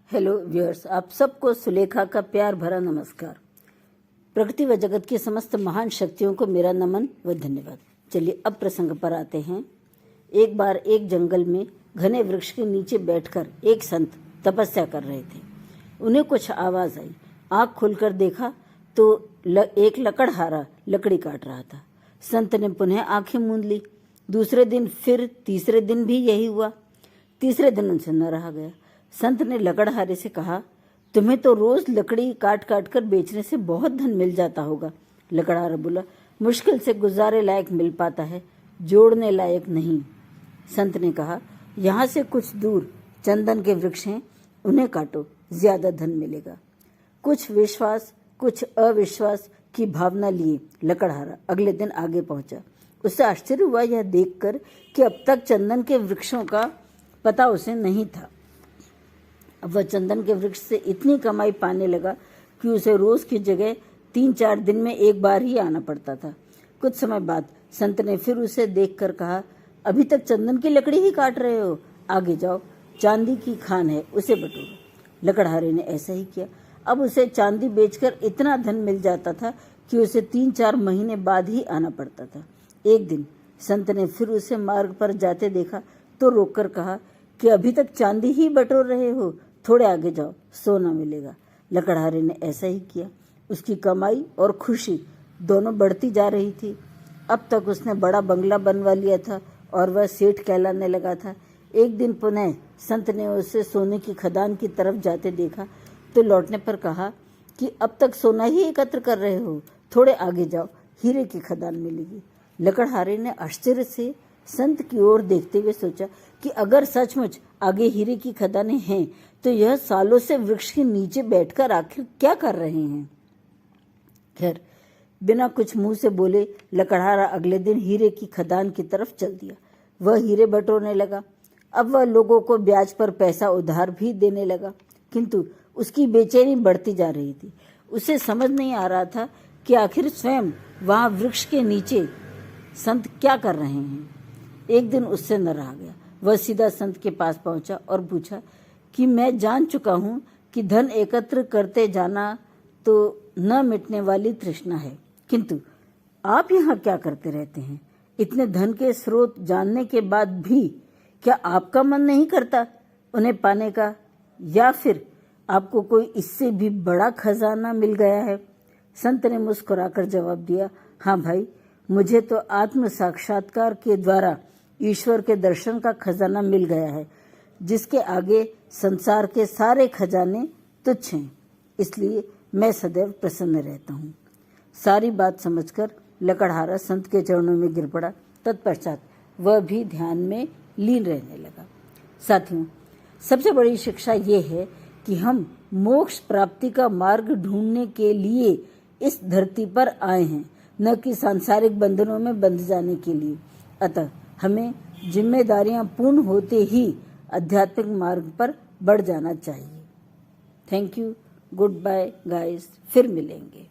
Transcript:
Hello viewers, आप सबको सुलेखा का प्यार भरा नमस्कार। प्रकृति व जगत की समस्त महान शक्तियों को मेरा नमन व धन्यवाद। चलिए अब प्रसंग पर आते हैं। एक बार एक जंगल में घने वृक्ष के नीचे बैठकर एक संत तपस्या कर रहे थे। उन्हें कुछ आवाज आई। आंख खोलकर देखा तो एक लकड़हारा लकड़ी काट रहा था। संत ने पुनः आंखें मूंद ली। दूसरे दिन फिर तीसरे दिन भी यही हुआ। तीसरे दिन उनसे न रहा गया। संत ने लकड़हारे से कहा, तुम्हें तो रोज लकड़ी काट काट कर बेचने से बहुत धन मिल जाता होगा। लकड़हारा बोला, मुश्किल से गुजारे लायक मिल पाता है, जोड़ने लायक नहीं। संत ने कहा, यहाँ से कुछ दूर चंदन के वृक्ष हैं, उन्हें काटो, ज्यादा धन मिलेगा। कुछ विश्वास कुछ अविश्वास की भावना लिए लकड़हारा अगले दिन आगे पहुंचा। उससे आश्चर्य हुआ यह देखकर कि अब तक चंदन के वृक्षों का पता उसे नहीं था। अब वह चंदन के वृक्ष से इतनी कमाई पाने लगा कि उसे रोज की जगह 3-4 दिन में एक बार ही आना पड़ता था। कुछ समय बाद संत ने फिर उसे देखकर कहा, अभी तक चंदन की लकड़ी ही काट रहे हो, आगे जाओ, चांदी की खान है, उसे बटोरो। लकड़हारे ने ऐसा ही किया। अब उसे चांदी बेचकर इतना धन मिल जाता था कि उसे 3-4 महीने बाद ही आना पड़ता था। एक दिन संत ने फिर उसे मार्ग पर जाते देखा तो रोककर कहा कि अभी तक चांदी ही बटोर रहे हो, थोड़े आगे जाओ, सोना मिलेगा। लकड़हारे ने ऐसा ही किया। उसकी कमाई और खुशी दोनों बढ़ती जा रही थी। अब तक उसने बड़ा बंगला बनवा लिया था और वह सेठ कहलाने लगा था। एक दिन पुनः संत ने उसे सोने की खदान की तरफ जाते देखा तो लौटने पर कहा कि अब तक सोना ही एकत्र कर रहे हो, थोड़े आगे जाओ, हीरे की खदान मिलेगी। लकड़हारे ने आश्चर्य से संत की ओर देखते हुए सोचा कि अगर सचमुच आगे हीरे की खदानें हैं तो यह सालों से वृक्ष के नीचे बैठकर आखिर क्या कर रहे हैं। खैर, बिना कुछ मुंह से बोले लकड़हारा अगले दिन हीरे की खदान की तरफ चल दिया। वह हीरे बटोरने लगा। अब वह लोगों को ब्याज पर पैसा उधार भी देने लगा, किंतु उसकी बेचैनी बढ़ती जा रही थी। उसे समझ नहीं आ रहा था कि आखिर स्वयं वहां वृक्ष के नीचे संत क्या कर रहे हैं। एक दिन उससे न रहा गया। वह सीधा संत के पास पहुंचा और पूछा कि मैं जान चुका हूं कि धन एकत्र करते जाना तो न मिटने वाली तृष्णा है, किंतु आप यहाँ क्या करते रहते हैं? इतने धन के स्रोत जानने के बाद भी क्या आपका मन नहीं करता उन्हें पाने का, या फिर आपको कोई इससे भी बड़ा खजाना मिल गया है? संत ने मुस्कुराकर जवाब दिया, हाँ भाई, मुझे तो आत्म साक्षात्कार के द्वारा ईश्वर के दर्शन का खजाना मिल गया है, जिसके आगे संसार के सारे खजाने तुच्छ हैं। इसलिए मैं सदैव प्रसन्न रहता हूँ। सारी बात समझकर लकड़हारा संत के चरणों में गिर पड़ा। तत्पश्चात वह भी ध्यान में लीन रहने लगा। साथियों, सबसे बड़ी शिक्षा ये है कि हम मोक्ष प्राप्ति का मार्ग ढूंढने के लिए इस धरती पर आए हैं, न कि सांसारिक बंधनों में बंध जाने के लिए। अतः हमें जिम्मेदारियां पूर्ण होते ही आध्यात्मिक मार्ग पर बढ़ जाना चाहिए। Thank you, goodbye guys, फिर मिलेंगे।